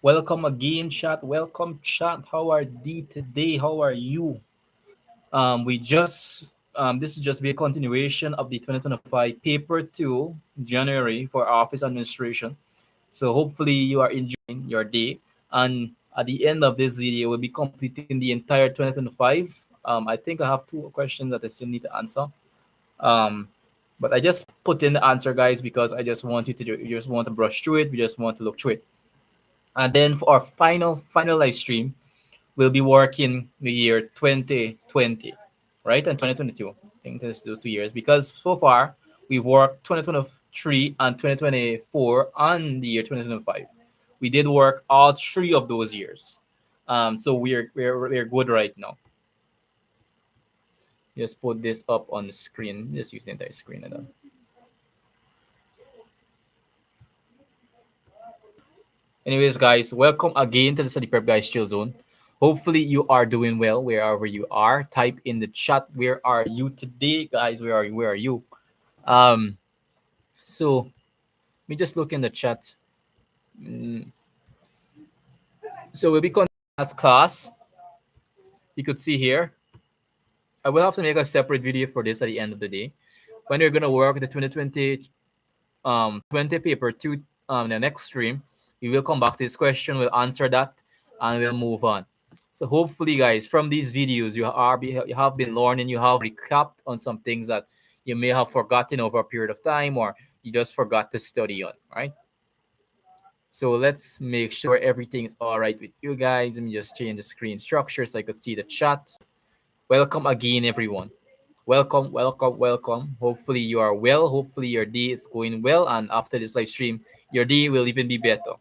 Welcome again, chat. Welcome, chat. How are thee today? How are you? We just This is just be a continuation of the 2025 paper two January for office administration. So hopefully you are enjoying your day, and at the end of this video, we'll be completing the entire 2025. I think I have two questions that I still need to answer. Um, but I just put in the answer, guys, because I just want you just want to brush through it. We just want to look through it. And then for our final live stream, we'll be working the year 2020, right? And 2022. I think there's those 2 years because so far we worked 2023 and 2024 on the year 2025. We did work all three of those years. So we're good right now. Just put this up on the screen. Just use the entire screen and then. Anyways, guys, welcome again to the Study Prep Guys Chill Zone. Hopefully, you are doing well wherever you are. Type in the chat, where are you today, guys? Where are you? Where are you? Um, so let me just look in the chat. Mm, So we'll be continuing as class. You could see here. I will have to make a separate video for this at the end of the day. When we're gonna work the 2020 20 paper two the next stream, we will come back to this question, we'll answer that, and we'll move on. So hopefully, guys, from these videos you have been learning, you have recapped on some things that you may have forgotten over a period of time, or you just forgot to study on, right? So let's make sure everything is all right with you guys. Let me just change the screen structure so I could see the chat. Welcome again, everyone. Welcome, welcome, welcome. Hopefully you are well. Hopefully your day is going well, and after this live stream, your day will even be better.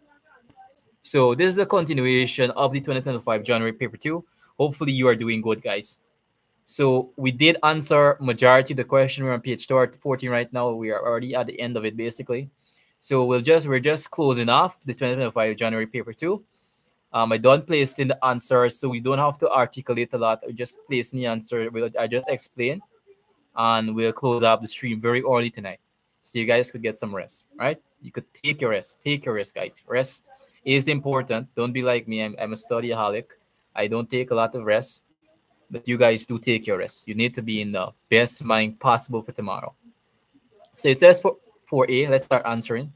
So this is a continuation of the 2025 January paper two. Hopefully you are doing good, guys. So we did answer majority of the question. We're on page 14 right now. We are already at the end of it, basically. So we're just closing off the 2025 January paper two. I don't place in the answer, so we don't have to articulate a lot. I just place in the answer. I just explain, and we'll close up the stream very early tonight, so you guys could get some rest. Right? You could take your rest. Take your rest, guys. Rest is important. Don't be like me. I'm a studyaholic. I don't take a lot of rest, but you guys do take your rest. You need to be in the best mind possible for tomorrow. So it says for 4A. Let's start answering.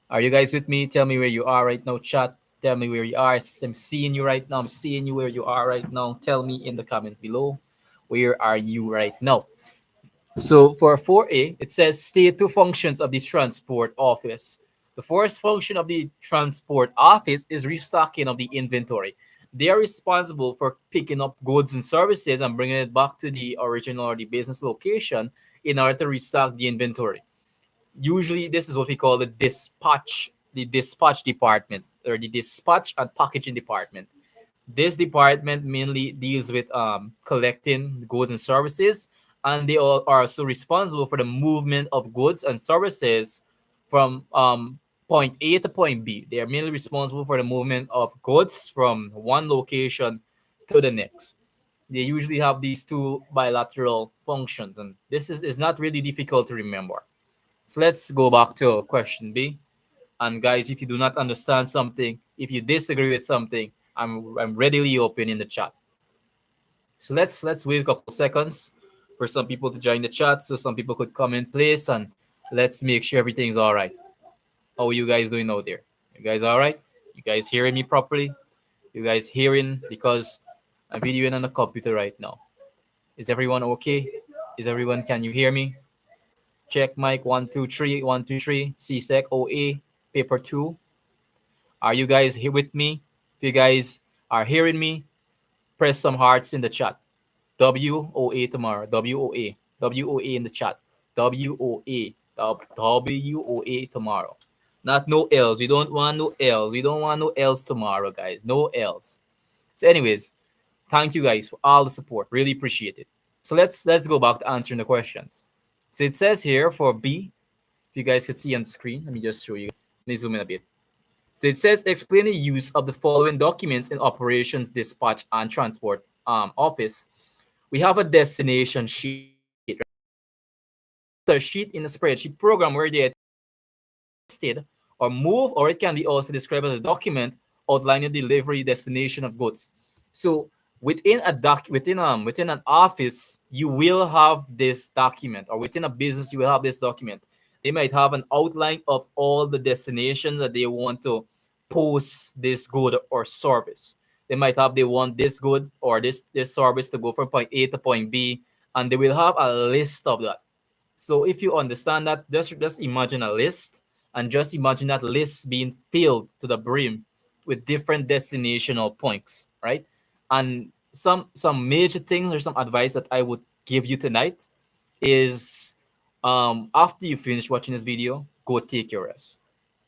Are you guys with me? Tell me where you are right now, chat. Tell me where you are. I'm seeing you right now. I'm seeing you where you are right now. Tell me in the comments below. Where are you right now? So for 4A, it says state two functions of the transport office. The first function of the transport office is restocking of the inventory. They are responsible for picking up goods and services and bringing it back to the original or the business location in order to restock the inventory. Usually, this is what we call the dispatch department, or the dispatch and packaging department. This department mainly deals with collecting goods and services, and they all are also responsible for the movement of goods and services from point A to point B. They are mainly responsible for the movement of goods from one location to the next. They usually have these two bilateral functions, and is not really difficult to remember. So let's go back to question B. And guys, if you do not understand something, if you disagree with something, I'm readily open in the chat. So let's wait a couple seconds for some people to join the chat, so some people could come in place, and let's make sure everything's all right. How are you guys doing out there? You guys all right? You guys hearing me properly? You guys hearing? Because I'm videoing on the computer right now. Is everyone okay? Is everyone? Can you hear me? Check mic 1 2 3 1 2 3. Csec OA paper 2. Are you guys here with me? If you guys are hearing me, press some hearts in the chat. WOA tomorrow. WOA. WOA in the chat. WOA. WOA tomorrow. Not no L's. We don't want no L's. We don't want no L's tomorrow, guys. No L's. So, anyways, thank you guys for all the support. Really appreciate it. So let's go back to answering the questions. So it says here for B, if you guys could see on the screen, let me just show you. Let me zoom in a bit. So it says explain the use of the following documents in operations, dispatch, and transport office. We have a destination sheet, right? The sheet in a spreadsheet program where they listed or move, or it can be also described as a document outlining delivery destination of goods. So within an office, you will have this document, or within a business, you will have this document. They might have an outline of all the destinations that they want to post this good or service. They want this good or this service to go from point A to point B, and they will have a list of that. So if you understand that, just imagine a list, and just imagine that list being filled to the brim with different destinational points, right? And some major things or some advice that I would give you tonight is, after you finish watching this video, go take your rest.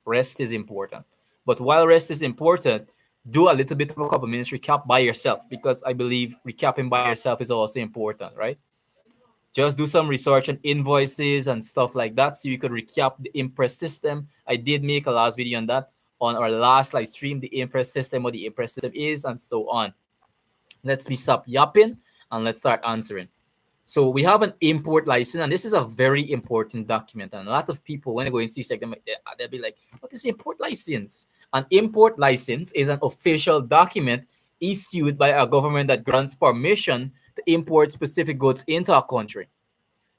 Rest is important. But while rest is important, do a little bit of a couple minutes recap by yourself, because I believe recapping by yourself is also important, right? Just do some research on invoices and stuff like that so you could recap the Impress system. I did make a last video on that on our last live stream, the Impress system, what the Impress system is, and so on. Let's be stop yapping and let's start answering. So we have an import license, and this is a very important document. And a lot of people, when they go in CSEC, they'll be like, what is import license? An import license is an official document issued by a government that grants permission to import specific goods into a country.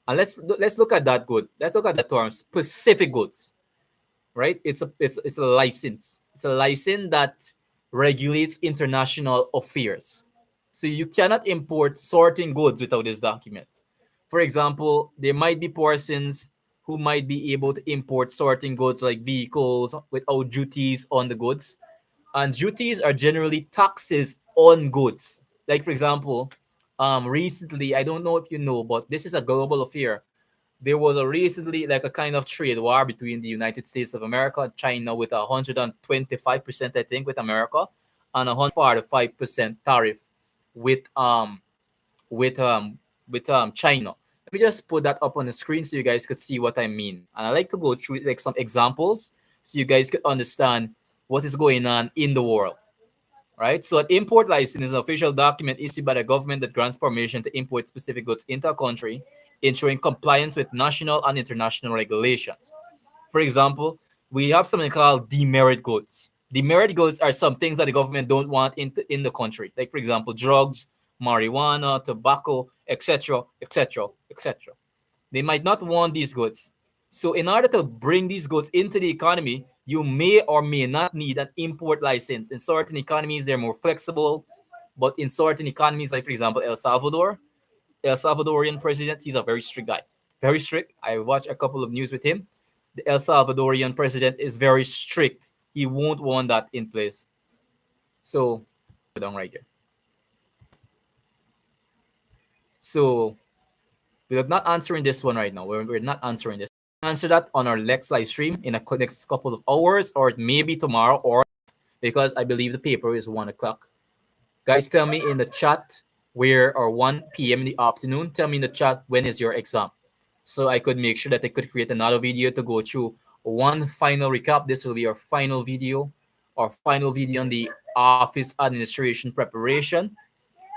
And let's look at that good. Let's look at the term specific goods, right? It's a license. It's a license that regulates international affairs. So you cannot import certain goods without this document. For example, there might be persons who might be able to import certain goods like vehicles without duties on the goods. And duties are generally taxes on goods. Like for example, recently, I don't know if you know, but this is a global affair. There was a recently like a kind of trade war between the United States of America and China, with 125%, I think, with America, and 145% tariff with um with um China. Let me just put that up on the screen so you guys could see what I mean. And I like to go through like some examples so you guys could understand what is going on in the world. Right? So an import license is an official document issued by the government that grants permission to import specific goods into a country, ensuring compliance with national and international regulations. For example, we have something called demerit goods. Demerit goods are some things that the government don't want in the country. Like for example, drugs, marijuana, tobacco, etc., etc., etc. They might not want these goods. So in order to bring these goods into the economy, you may or may not need an import license. In certain economies, they're more flexible. But in certain economies, like for example, El Salvadorian president, he's a very strict guy. Very strict. I watched a couple of news with him. The El Salvadorian president is very strict. He won't want that in place. So, down right there. So, we're not answering this one right now. We're not answering this. Answer that on our next live stream in a next couple of hours, or maybe tomorrow, or because I believe the paper is 1 o'clock. Guys, tell me in the chat where, or 1 p.m. in the afternoon. Tell me in the chat when is your exam, so I could make sure that I could create another video to go through one final recap. This will be our final video, on the office administration preparation.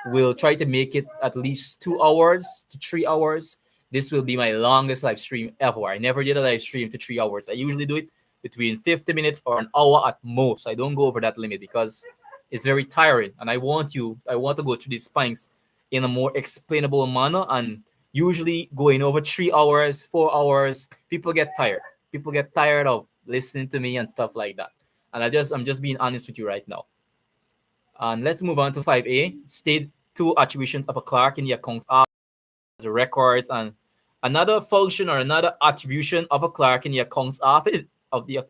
We'll try to make it at least 2 hours to 3 hours. This will be my longest live stream ever. I never did a live stream to 3 hours. I usually do it between 50 minutes or an hour at most. I don't go over that limit because it's very tiring. And I want to go through these points in a more explainable manner. And usually going over 3 hours, 4 hours, people get tired. People get tired of listening to me and stuff like that. And I'm just being honest with you right now. And let's move on to 5A. State two attributions of a clerk in the accounts office, the records, and another function or another attribution of a clerk in the accounts office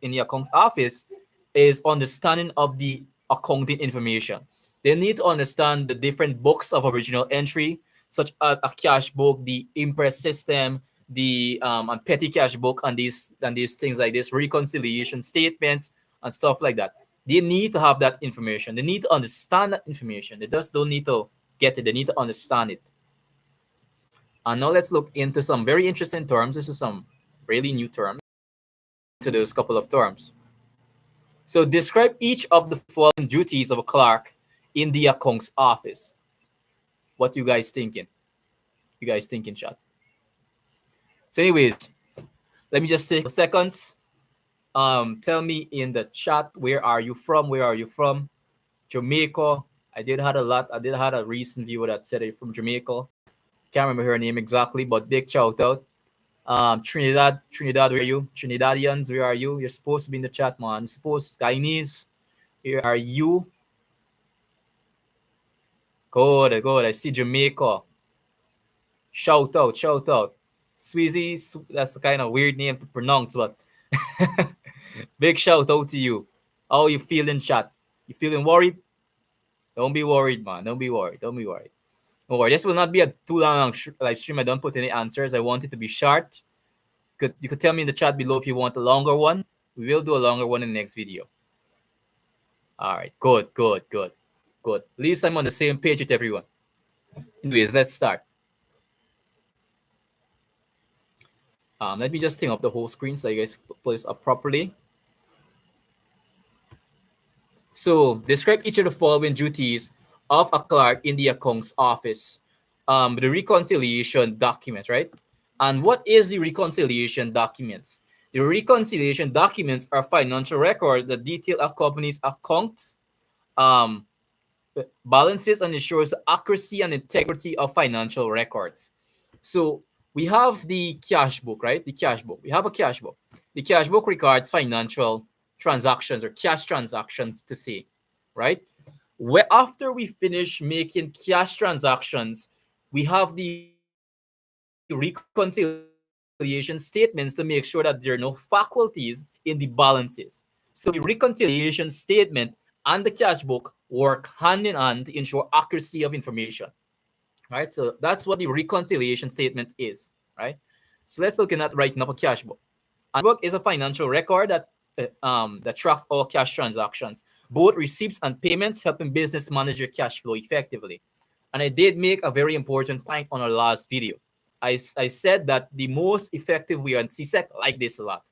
in the accounts office is understanding of the accounting information. They need to understand the different books of original entry, such as a cash book, the Impress system, the and petty cash book, and these things like this, reconciliation statements, and stuff like that. They need to have that information. They need to understand that information. They just don't need to get it. They need to understand it. And now let's look into some very interesting terms. This is some really new terms. To those couple of terms. So describe each of the following duties of a clerk in the accounts office. What you guys thinking? You guys thinking, chat? So anyways, let me just take seconds Tell me in the chat, where are you from? Where are you from? Jamaica. I did had a recent viewer that said it from Jamaica. Can't remember her name exactly, but big shout out. Trinidad, where are you? Trinidadians, where are you? You're supposed to be in the chat, man. You're supposed Guyanese, where are you? Good, good. I see Jamaica. Shout out, shout out. Sweezy, that's a kind of weird name to pronounce, but big shout out to you. How you feeling, chat? You feeling worried? Don't be worried, man. Don't be worried. Don't be worried. Don't worry. This will not be a too long live stream. I don't put any answers. I want it to be short. You could tell me in the chat below if you want a longer one. We will do a longer one in the next video. All right. Good, good, good, good. At least I'm on the same page with everyone. Anyways, let's start. Let me just thing up the whole screen so you guys put this up properly. So describe each of the following duties of a clerk in the accounts office. The reconciliation documents, right? And what is the reconciliation documents? The reconciliation documents are financial records that detail a company's accounts, um, balances, and ensures the accuracy and integrity of financial records. So we have the cash book, right? The cash book. We have a cash book. The cash book records financial transactions or cash transactions to say, right? Where after we finish making cash transactions, we have the reconciliation statements to make sure that there are no faculties in the balances. So the reconciliation statement and the cash book work hand in hand to ensure accuracy of information. Right? So that's what the reconciliation statement is, right? So let's look at writing up a cash book. A cash book is a financial record that tracks all cash transactions, both receipts and payments, helping business manage your cash flow effectively. And I did make a very important point on our last video. I said that the most effective way, and CSEC like this a lot,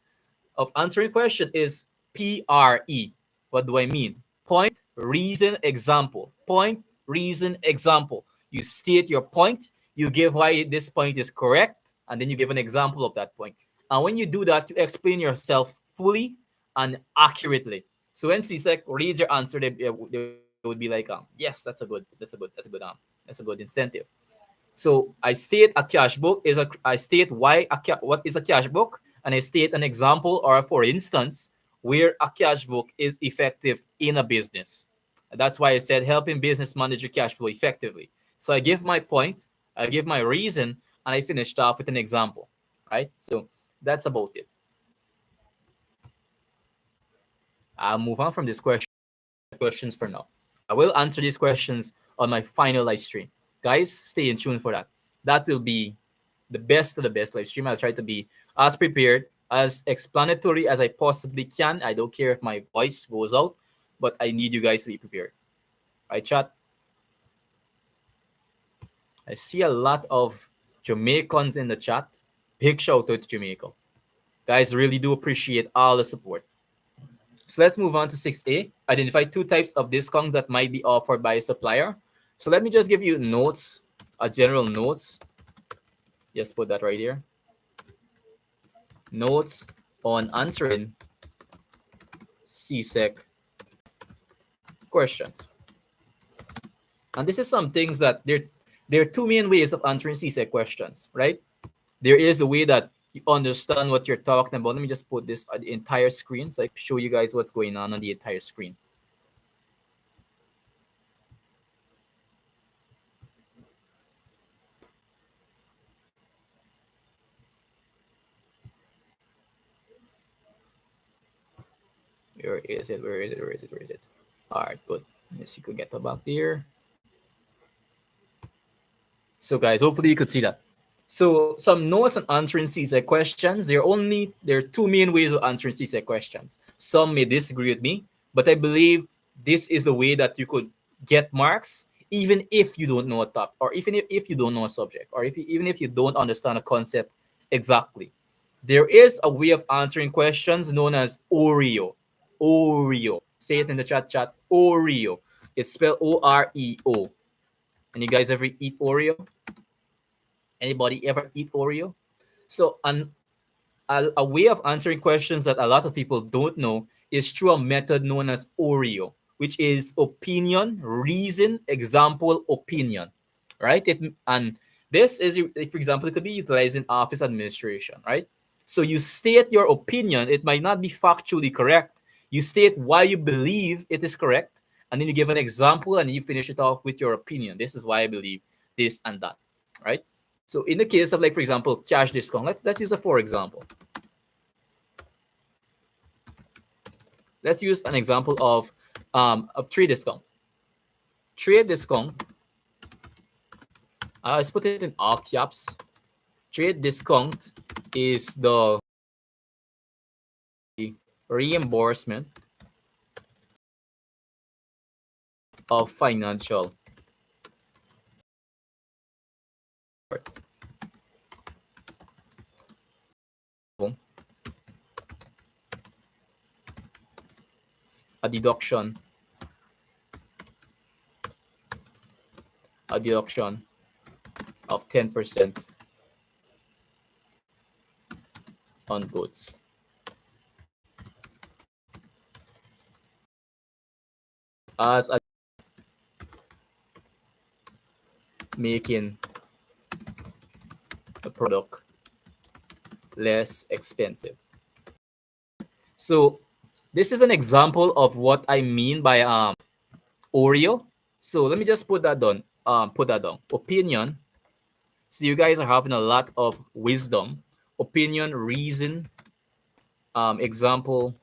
of answering question is PRE. What do I mean? Point, reason, example. Point, reason, example. You state your point, you give why this point is correct, and then you give an example of that point. And when you do that, you explain yourself fully and accurately. So when CSEC reads your answer, they would be like, yes, that's a good incentive. So I state a cash book is a I state what is a cash book, and I state an example or for instance where a cash book is effective in a business. That's why I said helping business manage your cash flow effectively. So I give my point, I give my reason, and I finished off with an example. Right? So that's about it. I'll move on from these questions for now. I will answer these questions on my final live stream. Guys, stay in tune for that. That will be the best of the best live stream. I'll try to be as prepared, as explanatory as I possibly can. I don't care if my voice goes out, but I need you guys to be prepared. Right, chat? I see a lot of Jamaicans in the chat. Big shout out to Jamaica. Guys, really do appreciate all the support. So let's move on to 6A. Identify two types of discounts that might be offered by a supplier. So let me just give you notes, general notes. Just put that right here. Notes on answering CSEC questions. And this is some things that there are two main ways of answering CSEC questions, right? There is the way that you understand what you're talking about. Let me just put this on the entire screen so I can show you guys what's going on the entire screen. Where is it? Where is it? Where is it? Where is it? All right, good. Yes, you could get back there. So guys, hopefully you could see that. So some notes on answering CSEC questions. There are two main ways of answering CSEC questions. Some may disagree with me, but I believe this is the way that you could get marks even if you don't know a topic, or even if you don't know a subject, or even if you don't understand a concept exactly. There is a way of answering questions known as Oreo. Oreo. Say it in the chat. Oreo. It's spelled Oreo. And you guys ever eat Oreo? Anybody ever eat Oreo? So a way of answering questions that a lot of people don't know is through a method known as Oreo, which is opinion, reason, example, opinion, right? And this is, like, for example, it could be utilized in office administration, right? So you state your opinion. It might not be factually correct. You state why you believe it is correct, and then you give an example, and you finish it off with your opinion. This is why I believe this and that, right? So in the case of, like, for example, cash discount, let's use a for example. Let's use an example of trade discount. Trade discount. Let's put it in all caps. Trade discount is the reimbursement of financial rewards. A deduction, a deduction of 10% on goods. As a making the product less expensive. So this is an example of what I mean by Oreo. So let me just put that down. Opinion. So you guys are having a lot of wisdom. Opinion, reason, example.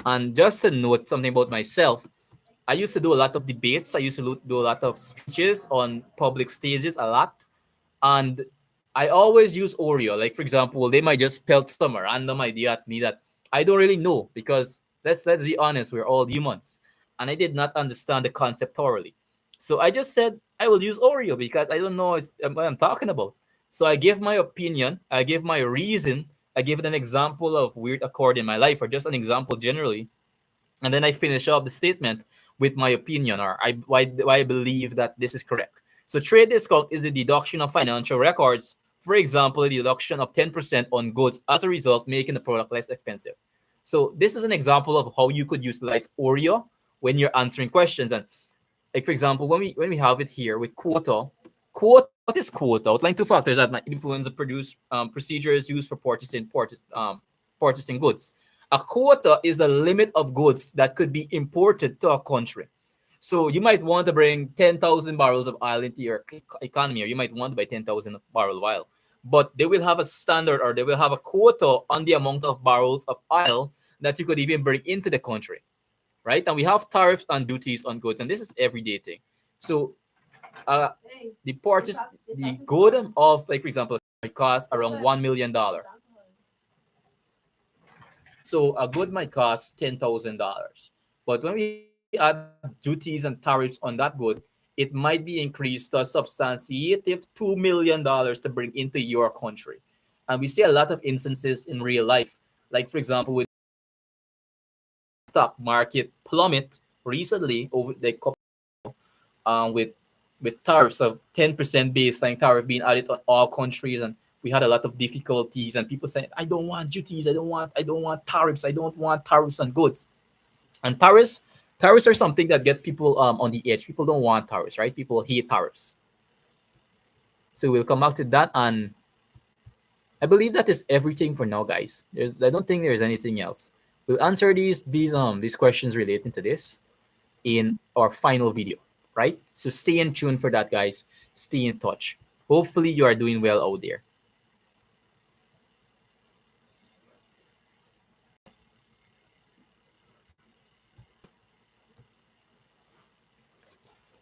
And just to note something about myself, I used to do a lot of debates. I used to do a lot of speeches on public stages a lot. And I always use Oreo. Like, for example, they might just pelt some random idea at me that I don't really know, because let's be honest, we're all humans. And I did not understand the concept thoroughly. So I just said I will use Oreo because I don't know what I'm talking about. So I give my opinion, I give my reason, I give it an example of weird accord in my life, or just an example generally, and then I finish off the statement with my opinion, or why I believe that this is correct. So trade discount is the deduction of financial records. For example, a deduction of 10% on goods, as a result, making the product less expensive. So this is an example of how you could utilize Oreo when you're answering questions. And, like, for example, when we have it here with quota, what is quota? Outline two factors that might influence the produce procedures used for purchasing goods. A quota is the limit of goods that could be imported to a country. So you might want to bring 10,000 barrels of oil into your economy, or you might want to buy 10,000 barrel of oil. But they will have a standard, or they will have a quota on the amount of barrels of oil that you could even bring into the country, right? And we have tariffs and duties on goods, and this is everyday thing. So uh, the purchase, the good of, like, for example, it costs around $1 million. So a good might cost $10,000. But when we add duties and tariffs on that good, it might be increased to a substantiative $2 million to bring into your country. And we see a lot of instances in real life. Like, for example, with stock market plummet recently over the with tariffs of 10% baseline tariff being added on all countries, and we had a lot of difficulties, and people saying, I don't want duties, I don't want tariffs, I don't want tariffs on goods. And tariffs are something that get people on the edge. People don't want tariffs, right? People hate tariffs. So we'll come back to that, and I believe that is everything for now, guys. I don't think there's anything else. We'll answer these questions relating to this in our final video, right? So stay in tune for that, guys. Stay in touch. Hopefully you are doing well out there.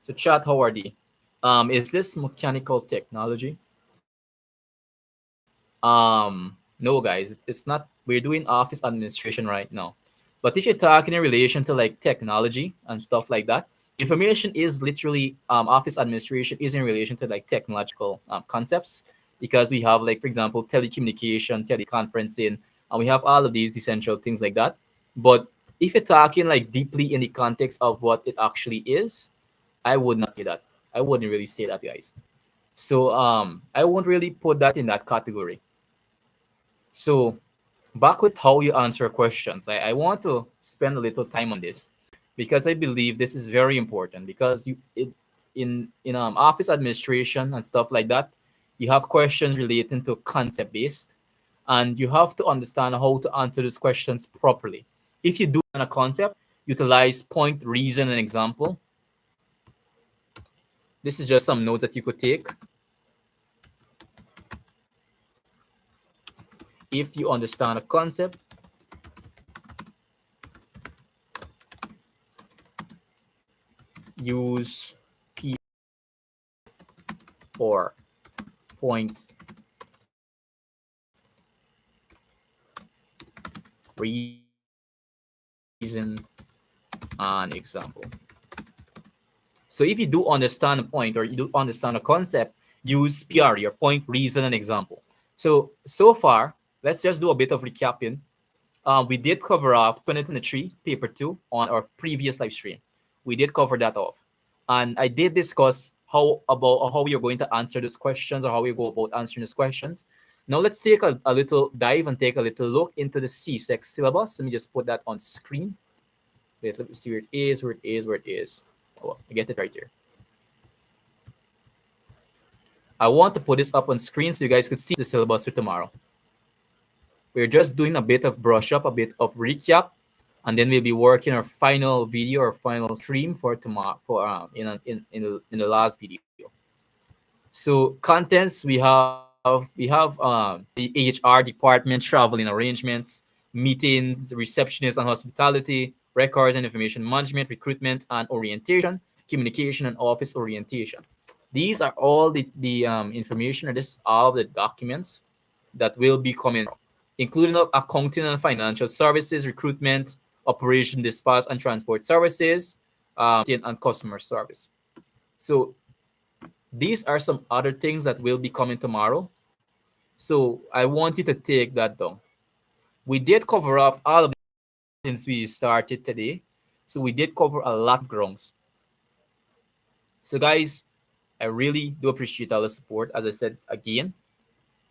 So chat, how are they? Is this mechanical technology? No, guys, it's not. We're doing office administration right now. But if you're talking in relation to, like, technology and stuff like that, information is literally office administration is in relation to, like, technological concepts, because we have, like, for example, telecommunication, teleconferencing, and we have all of these essential things like that. But if you're talking, like, deeply in the context of what it actually is, I would not say that. I wouldn't really say that, guys. So I won't really put that in that category. So back with how you answer questions, I want to spend a little time on this because I believe this is very important because in office administration and stuff like that, you have questions relating to concept based, and you have to understand how to answer those questions properly. If you do on a concept, utilize point, reason, and example. This is just some notes that you could take. If you understand a concept, use P or point, reason, and example. So if you do understand a point or you do understand a concept, use PR, your point, reason, and example. So far, let's just do a bit of recapping. We did cover off 2023 paper 2 on our previous live stream. We did cover that off. And I did discuss how you're going to answer those questions or how you go about answering those questions. Now let's take a little dive and take a little look into the CSEC syllabus. Let me just put that on screen. Wait, let me see where it is, where it is, where it is. Oh, I get it right here. I want to put this up on screen so you guys could see the syllabus for tomorrow. We're just doing a bit of brush up, a bit of recap, and then we'll be working our final video or final stream for tomorrow for in the last video. So contents we have the HR department, traveling arrangements, meetings, receptionist and hospitality, records and information management, recruitment and orientation, communication and office orientation. These are all the information, or this is all of the documents that will be coming, including accounting and financial services, recruitment, operation, dispatch and transport services, and customer service. So these are some other things that will be coming tomorrow. So I want you to take that down. We did cover off all of the since we started today. So we did cover a lot of grounds. So guys, I really do appreciate all the support. As I said again,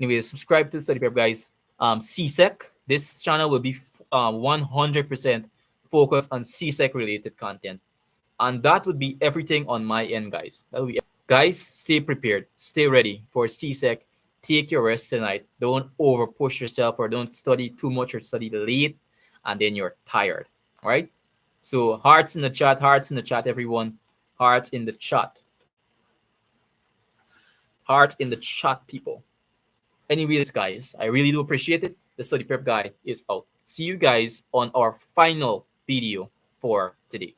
anyway, subscribe to the Study Prep, guys. CSEC, this channel will be 100% focused on CSEC related content. And that would be everything on my end, guys. That would be Guys, stay prepared. Stay ready for CSEC. Take your rest tonight. Don't over push yourself or don't study too much or study late and then you're tired. All right? So hearts in the chat, everyone. Hearts in the chat. Hearts in the chat, people. Anyways, guys, I really do appreciate it. The Study Prep guy is out. See you guys on our final video for today.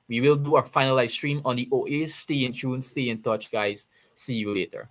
We will do our final live stream on the OA. Stay in tune, stay in touch, guys. See you later.